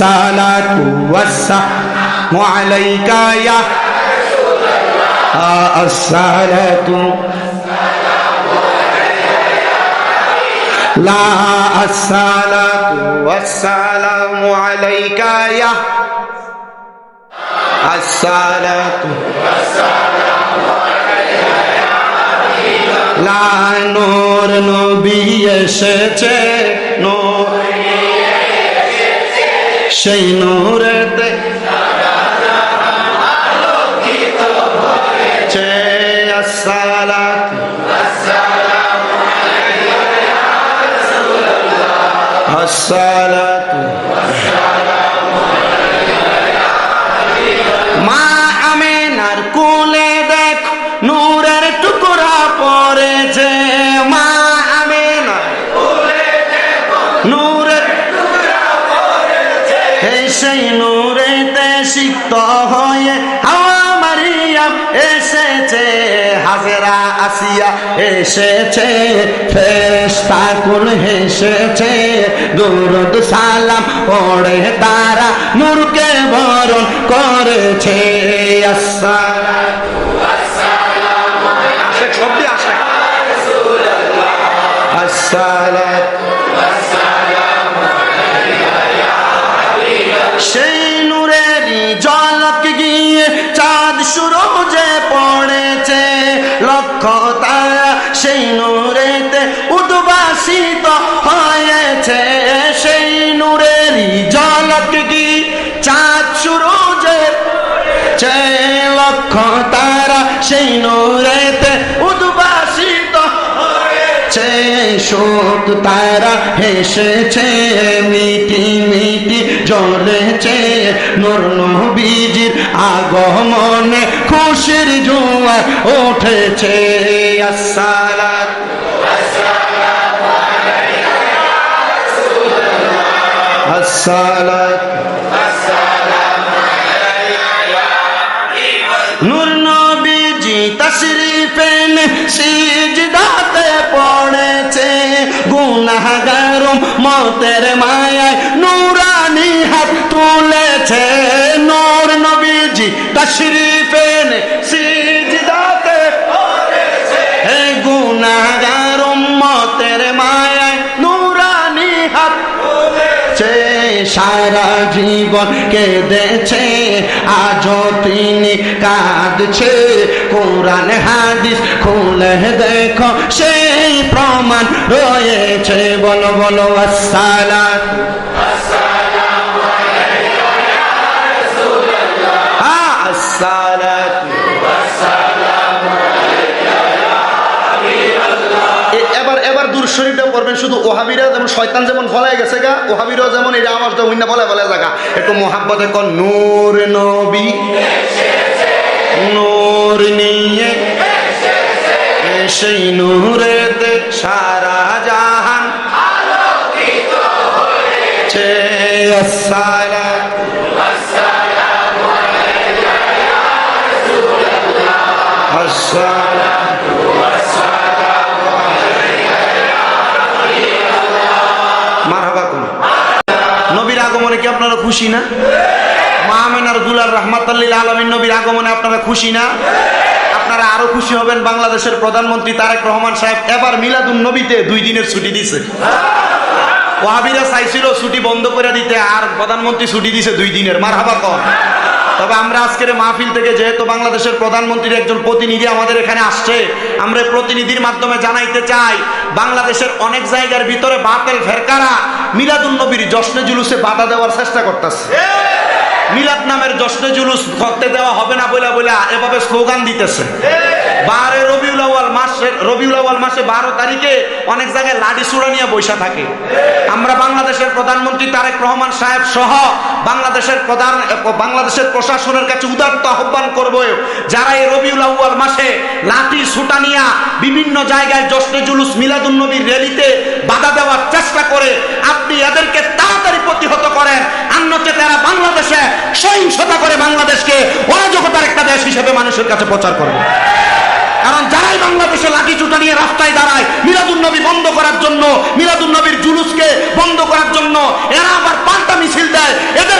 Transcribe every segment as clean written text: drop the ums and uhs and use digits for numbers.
আসসালাতু ওয়াসসালামু আলাইকা ইয়া আসসালাতু লা আসসালাতু ওয়াসসালামু আলাইকা ইয়া আসসালাতু লা নূর নবী এসেছে নূর সেই নূরেতে আলোকিত হয়েছে আসসালাতু ওয়াসসালামু আলাইকা ইয়া রাসূলুল্লাহ আসসালাতু ওয়াসসালামু আলাইকা ইয়া হাবিবাল্লাহ মা আমিনার কোলে দেখো নূরের টুকরা পড়েছে মা আমিনার কোলে দেখো নূরের টুকরা পড়েছে সেই নূরেতে সিক্ত হয়ে হাওয়া মারিয়াম এসেছে হাজেরা আসিয়া এসেছে ফেরেশতা কুল এসেছে দুরূদ সালাম পড়ে তারা নূরকে বরণ করেছে আসসালাতু ওয়াসসালামু আলাইকা শব্দে আসে রাসূলুল্লাহ আসসালাতু ওয়াসসালামু আলাইকা ইয়া হাবিবাল্লাহ সেই নূরেরই ঝলক গিয়ে চাঁদ সূরজে পড়েছে লক্ষ তারা সেই নূরেতে উদ্ভাসিত হয়েছে সেই নূরেরই ঝলক গিয়ে চাঁদ সূরজে পড়েছে লক্ষ তারা সেই নূরেতে উদ্ভাসিত হয়েছে সুত তারা হেসেছে মিটি মিটি জ্বলেছে নূর নবীজির আগমনে খুশির জোয়ার উঠেছে আসসালাতু ওয়াসসালামু আলাইকা ইয়া রাসূলুল্লাহ আসসালাতু ওয়াসসালামু আলাইকা ইয়া হাবিবাল্লাহ নূর নবীজি তাশরীফে এনে সিজদাতে পড়েছে গুনাহগার উম্মতের মায়ায় নূরানি হাত তুলেছে নূর নবীজি তাশরীফে এনে সিজদাতে পড়েছে গুনাহগার উম্মতের মায়ায় নূরানি হাত তুলেছে সারা জীবন কেঁদেছে আজও তিনি কাঁদছে কোরআন হাদিস খুলে দেখো সেই প্রমাণ রয়েছে বলো বলো আসসালাতু ওয়াসসালামু আলাইকা ইয়া রাসূলুল্লাহ আসসালাতু ওয়াসসালামু আলাইকা ইয়া হাবিবাল্লাহ এবার দুরূদ শরীফটা পড়বেন শুধু ওহাবিরা যেমন শয়তান যেমন ফলায় গেছে গা ওহাবিরাও যেমন এটা আওয়াজটা হইনা ফলায় জায়গা একটু মোহাব্বতে কোন নূর নবী এসেছে নূর নিয়ে এসেছে সেই নূরেতে সারা জাহান আলোকিত হয়েছে আসসালাতু ওয়াসসালামু আলাইকা ইয়া রাসূলুল্লাহ আসসালাতু ওয়াসসালামু আলাইকা ইয়া হাবিবাল্লাহ মারহাবা কোন নবীর আগমনে কি আপনারা খুশি না মা আমিনার দুলার রাহমাতাল লিল আলামিন নবীর আগমনে আপনারা খুশি না আপনারা আরো খুশি হবেন বাংলাদেশের প্রধানমন্ত্রী তারেক রহমান সাহেব এবার মিলাদুন নবীতে 2 দিনের ছুটি দিয়েছে ওয়াহাবিরা চাইছিল ছুটি বন্ধ করে দিতে আর প্রধানমন্ত্রী ছুটি দিয়েছে 2 দিনের মারহাবা কোন তবে আমরা আজকের মাহফিল থেকে যেহেতু বাংলাদেশের প্রধানমন্ত্রীর একজন প্রতিনিধি আমাদের এখানে আসছে আমরা প্রতিনিধির মাধ্যমে জানাইতে চাই বাংলাদেশের অনেক জায়গার ভিতরে বাতিল ফেরকারা মিলাদুন নবীর জশ্নে জুলুসে বাধা দেওয়ার চেষ্টা করতেছে মিলাদ নামের জশ্নে জুলুস করতে দেওয়া হবে না বলে এভাবে স্লোগান দিতেছে 12 রবিউল আউয়াল মাসে 12 তারিখে অনেক জায়গায় লাঠি সুড়া নিয়ে বৈশা থাকে আমরা বাংলাদেশের প্রধানমন্ত্রী তারেক রহমান সাহেব সহ বাংলাদেশের প্রশাসনের কাছে উদাত্ত আহ্বান করব যারা এই রবিউল আউয়াল মাসে লাঠি সুটা নিয়ে বিভিন্ন জায়গায় জশ্নে জুলুস মিলাদুন নবীর র্যালিতে বাধা দেওয়ার চেষ্টা করে আপনি এদেরকে তাড়াতাড়ি প্রতিহত করেন অন্যথা তারা বাংলাদেশে সহিংসতা করে বাংলাদেশকে অরাজকতার একটা দেশ হিসেবে মানুষের কাছে প্রচার করবে কারণ যারাই বাংলাদেশে লাঠি চুটা নিয়ে রাস্তায় দাঁড়ায় মিলাদুন নবী বন্ধ করার জন্য মিলাদুন নবীর জুলুসকে বন্ধ করার জন্য এরা আবার পাল্টা মিছিল দেয় এদের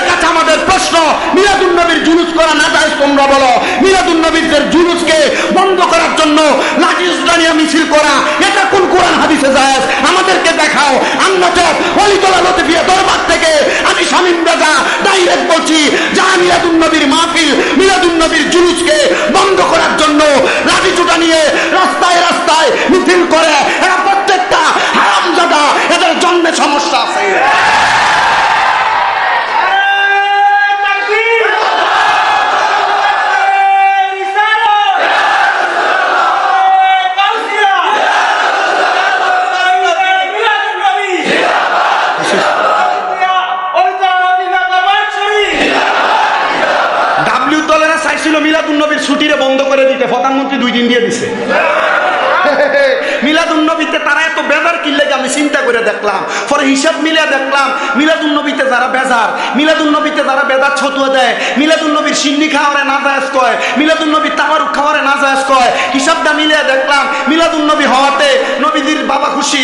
মিলাদুন নবীর জুলুস করা না যায় তোমরা বলো। মিলাদুন নবীর জুলুসকে বন্ধ করার জন্য লাঠি উস্তানিয়া মিছিল করা, এটা কোন কোরআন হাদিসে জায়েজ? আমাদেরকে দেখাও। আন্নাজাত ওলিতলা লতিফিয়া দরবার থেকে আমি শামীম রাজা ডাইরেক্ট বলছি, যা মিলাদুন নবীর মাহফিল, মিলাদুন নবীর জুলুসকে বন্ধ করার জন্য লাঠি চুটা নিয়ে রাস্তায় রাস্তায় মিছিল করে, এরা প্রত্যেকটা হারামজাদা, এদের জন্মে সমস্যা আছে। মিলাদুন নবীর ছুটিরে বন্ধ করে দিতে, প্রধানমন্ত্রী 2 দিন দিয়ে দিছে। মিলাদুন নবীতে তারা এত বেজার কি লাগে আমি চিন্তা করে দেখলাম, পরে হিসাব মিলে দেখলাম মিলাদুন নবীতে যারা বেজার, মিলাদুন নবীতে যারা বেজার ছতুয়া দেয়, মিলাদুন নবীর সিন্নি খাওয়ারে নাজায়েজ কয়, মিলাদুন নবী তাবারুক খাওয়ারে নাজায়েজ কয়, হিসাবটা মিলে দেখলাম মিলাদুন নবী হওয়াতে নবীদের বাবা খুশি,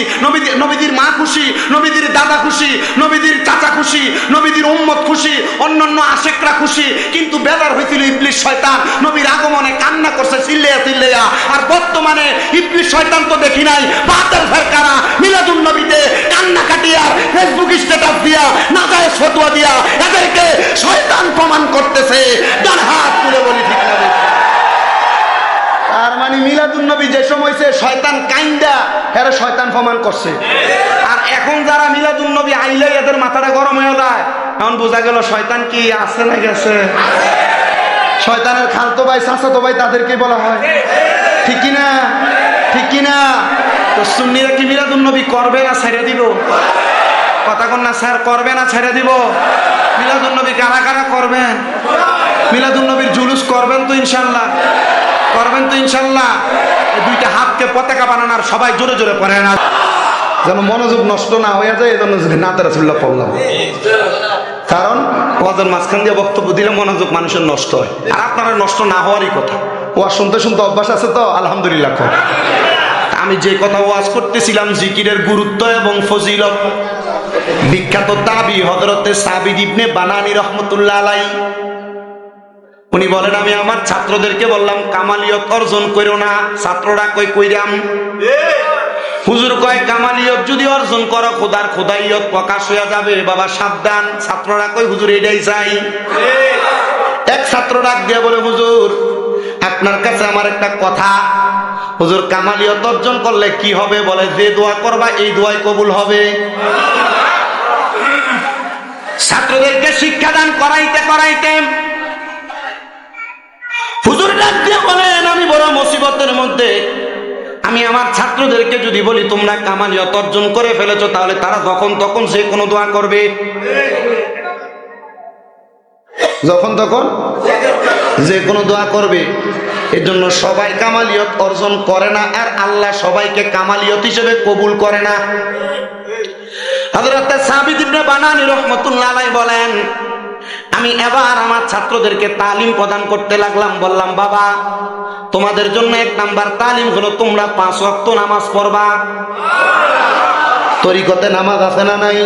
নবীদের মা খুশি, নবীদের দাদা খুশি, নবীদের চাচা খুশি, নবীদের উম্মত খুশি, অন্যান্য আশেকরা খুশি। কিন্তু বেজার হয়েছিল ইবলিস শয়তান, নবীর আগমনে কান্না করছে চিল্লাইয়া চিল্লাইয়া। আর বর্তমানে ইবলিস শয়তান তো দেখি নাই, বাতেল ফেরকারা মিলাদুন নবীতে কান্না কাটিয়া ফেসবুক স্ট্যাটাস দিয়া নাজায়েজ ফতোয়া দিয়া এদেরকে শয়তান প্রমাণ করতেছে। ডান হাত তুলে বলি ঠিক না? তার মানে মিলাদুন নবী যে সময় সে শয়তান কাইন্দা এরা শয়তান প্রমাণ করছে। আর এখন যারা মিলাদুন নবী আইলে এদের মাথাটা গরম হয়ে যায়, এখন বোঝা গেল শয়তান কি আছে না গেছে। শয়তানের খালতো ভাই চাচাতো ভাই তাদেরকে বলা হয়, ঠিক কিনা? ঠিক কিনা? তো সুন্নিরা কি মিলাদুন নবী করবে না ছেড়ে দিব? কথা কন না স্যার, করবে না ছেড়ে দিব? মিলাদুন নবী কারা কারা করবেন? মিলাদুন নবীর জুলুস করবেন তো ইনশাল্লাহ? করবেন তো ইনশাল্লাহ? এই 2টা হাতকে পতাকা বানানোর সবাই জোরে জোরে পড়ে না, যেন মনোযোগ নষ্ট না হয়ে যায়। এজন্য নাতে রাসূলুল্লাহ পড়লাম, কারণ ওয়াজের মাঝখান দিয়ে বক্তব্য দিলে মনোযোগ মানুষের নষ্ট হয়। আর আপনারা নষ্ট না হওয়ারই কথা। ওয়াজ শুনতে শুনতে অভ্যাস আছে তো আলহামদুলিল্লাহ। আমি যে কথা ওয়াজ করতেছিলাম জিকিরের গুরুত্ব এবং ফজিলত, বিখ্যাত তাবি হযরতে সাবিদ ইবনে বানানী রাহমাতুল্লাহ আলাইহি উনি বলেন, আমি আমার ছাত্রদেরকে বললাম কামালিয়ত অর্জন করো না। ছাত্ররা কই কইরাম? হুজুর কয় কামালিয়ত যদি অর্জন করো খোদার খোদাইয়ত প্রকাশ হয়ে যাবে, বাবা সাবধান। ছাত্ররা কই হুজুর এটাই চাই। এক ছাত্র ডাক দিয়ে বলে, হুজুর আপনার কাছে আমার একটা কথা। হুজুর কামালিয়ত অর্জন করলে কি হবে? বলে, যে দোয়া করবা এই দোয়াই কবুল হবে। ছাত্রদেরকে শিক্ষাদান করাইতে করাইতে হুজুর ডাক দিয়ে বলেন, আমি বড় মুসিবতের মধ্যে। আমি আমার ছাত্রদেরকে যদি বলি তোমরা কামালিয়ত অর্জন করে ফেলেছো, তাহলে তারা যখন তখন যে কোনো দোয়া করবে, যখন তখন যে কোনো দোয়া করবে। এর জন্য সবাই কামালিয়ত অর্জন করে না, আর আল্লাহ সবাইকে কামালিয়ত হিসেবে কবুল করে না। হযরত সাবিত ইবনে বানানী রাহমাতুল্লাহ আলাইহি বলেন, আমি এবার আমার ছাত্রদেরকে তালিম প্রদান করতে লাগলাম। বললাম, বাবা তোমাদের জন্য 1 নাম্বার তালিম হলো তোমরা 5 ওয়াক্ত নামাজ পড়বা। তরিকতে নামাজ আছে না নাই?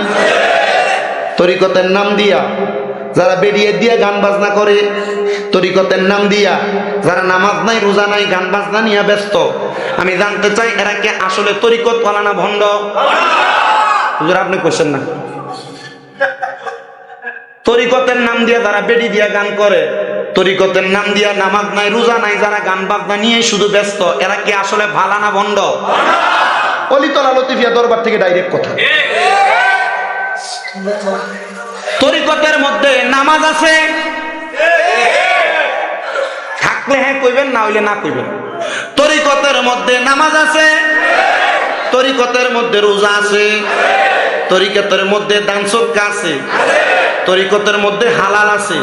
তরিকতের নাম দিয়া যারা বেরিয়ে দিয়ে গান বাজনা করে, তরিকতের নাম দিয়া যারা নামাজ নাই রোজা নাই গান বাজনা নিয়ে ব্যস্ত, আমি জানতে চাই এরা কি আসলে তরিকত ওয়ালা না ভণ্ড? হুজুর আপনি কইছেন না? তরিকতের নাম দিয়া যারা বেরি দিয়া গান করে, তরিকতের নাম দিয়া নামাজ নাই রোজা নাই যারা গান বাজনা নিয়ে শুধু ব্যস্ত, এরা কি আসলে ভালা না ভণ্ড? অলিতলা লতিফিয়া দরবার থেকে ডাইরেক্ট কথা। তরিকতের মধ্যে নামাজ আছে, থাকলে হ্যাঁ কইবেন, না হইলে না কইবেন। তরিকতের মধ্যে নামাজ আছে, তরিকতের মধ্যে রোজা আছে, তরিকতের মধ্যে দান সদকা আছে, তরিকতের মধ্যে হালাল আছে,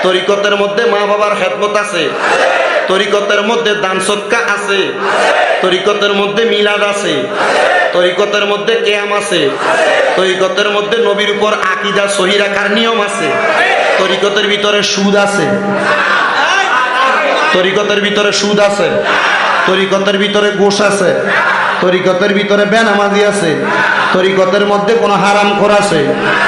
তরিকতের মধ্যে মা বাবার খেদমত আছে, তরিকতের মধ্যে দান সদকা আছে, তরিকতের মধ্যে মিলাদ আছে, তরিকতের মধ্যে কিয়াম আছে, তরিকতের মধ্যে নবীর উপর আকীদা সহি রাখার নিয়ম আছে, তরিকতের ভিতরে সুদ আছে, তরিকতের ভিতরে সুদ আছে, তরিকতের ভিতরে ঘুষ আছে, তরিকতের ভিতরে বেনামাজি আছে, তরিকতের মধ্যে কোনো হারামখোর আছে?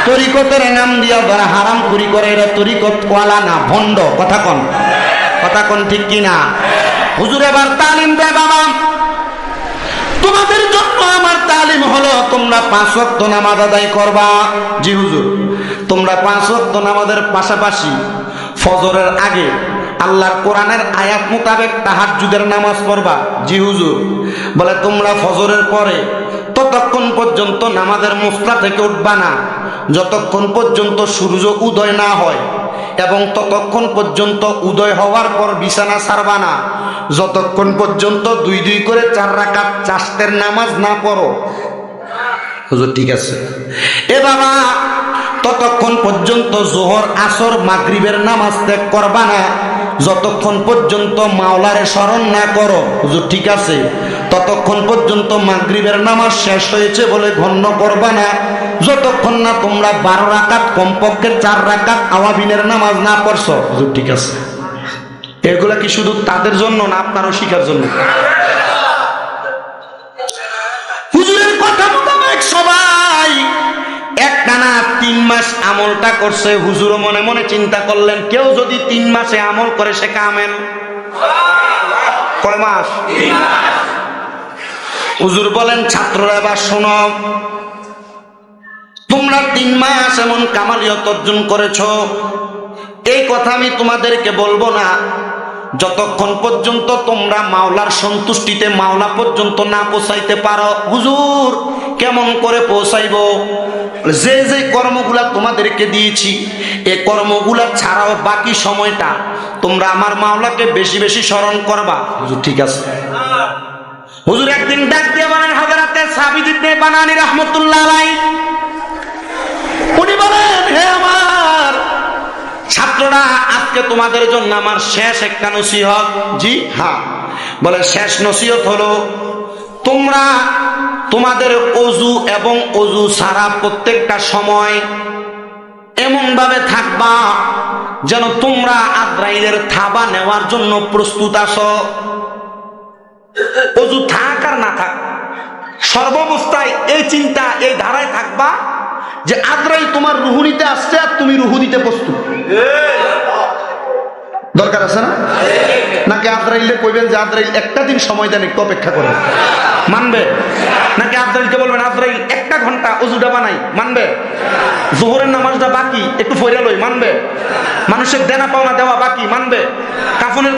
তরিকতের নাম দিয়া যারা হারামখুরি করে এরা তরিকত ওয়ালা না, ভণ্ড। কথা কন ঠিক কিনা? হুজুর এবার তালিম দেয়, বাবা তোমাদের জন্য আমার তালিম হলো তোমরা 5 ওয়াক্ত নামাজ আদায় করবা। জি হুজুর। তোমরা 5 ওয়াক্ত নামাজের পাশাপাশি ফজরের আগে আল্লাহর কোরআনের আয়াত মোতাবেক তাহাজ্জুদের নামাজ পড়বা। জি হুজুর। বলে তোমরা ফজরের পরে ততক্ষণ পর্যন্ত নামাজের মুসলা থেকে উঠবা না যতক্ষণ পর্যন্ত সূর্য উদয় না হয়, এবং ততক্ষণ পর্যন্ত উদয় হওয়ার পর বিছানা ছাড়বা না যতক্ষণ পর্যন্ত 2 করে 4 রাকাত চাশতের নামাজ না পড়ো। হুজুর ঠিক আছে। এ বাবা ততক্ষণ পর্যন্ত জোহর আসর মাগরিবের নামাজ ত্যাগ করবা না যতক্ষণ পর্যন্ত মাওলারে স্মরণ না করো। হুজুর ঠিক আছে। ততক্ষণ পর্যন্ত মাগরিবের নামাজ শেষ হয়েছে বলে গণ্য করবা না যতক্ষণ না তোমরা 12 রাকাত কমপক্ষে 4 রাকাত আওয়াবিনের নামাজ না পড়ছো। হুজুর ঠিক আছে। এগুলা কি শুধু তাদের জন্য না আপনারও শিখার জন্য? হুজুরের কথা মোতাবেক সবাই একটানা 3 মাস আমলটা করছে। হুজুরও মনে মনে চিন্তা করলেন, কেউ যদি 3 মাসে আমল করে সে কামেল। কয় মাস? 3 মাস। হুজুর বলেন, ছাত্ররা এবার শোনো, তোমরা 3 মাস এমন কামালিয়ত অর্জন করেছো, এই কথা আমি তোমাদেরকে বলবো না যতক্ষণ পর্যন্ত তোমরা মাওলার সন্তুষ্টিতে মাওলা পর্যন্ত না পৌঁছাইতে পারো। হুজুর কেমন করে পৌঁছাইব? যে যে কর্মগুলা তোমাদেরকে দিয়েছি এই কর্মগুলা ছাড়াও বাকি সময়টা তোমরা আমার মাওলাকে বেশি বেশি স্মরণ করবা। হুজুর ঠিক আছে। হুজুর একদিন ডাক দিয়ে বলেন, হযরতে সাবিত ইবনে বানানী রাহমাতুল্লাহ আলাইহি, উনি বলেন, হে আমার ছাত্ররা, আজকে তোমাদের জন্য আমার শেষ একটা নসিহত। জি হ্যাঁ। বলে শেষ নসিহত হলো তোমরা তোমাদের ওযু এবং ওযু ছাড়া প্রত্যেকটা সময় এমন ভাবে থাকবা যেন তোমরা আজরাইলের থাবা নেওয়ার জন্য প্রস্তুত আছো। ওযু থাক আর না থাক, সর্বাবস্থায় এই চিন্তা, এই ধারায় থাকবা যে আজরাইল তোমার রুহু নিতে আসছে আর তুমি রুহু দিতে প্রস্তুত। দরকার আছে না? নাকি আজরাইলকে কইবেন যে আজরাইল একটা দিন সময় দেন, একটু অপেক্ষা করে? মানবে? নাকি আজরাইলকে বলবেন আজরাইল 1 ঘন্টা ওযুটা বানাই? মানবে? যোহরের নামাজটা বাকি, একটু ফয়রা লই? মানবে? মানুষের দেনা পাওনা দেওয়া বাকি? মানবে? কাফনের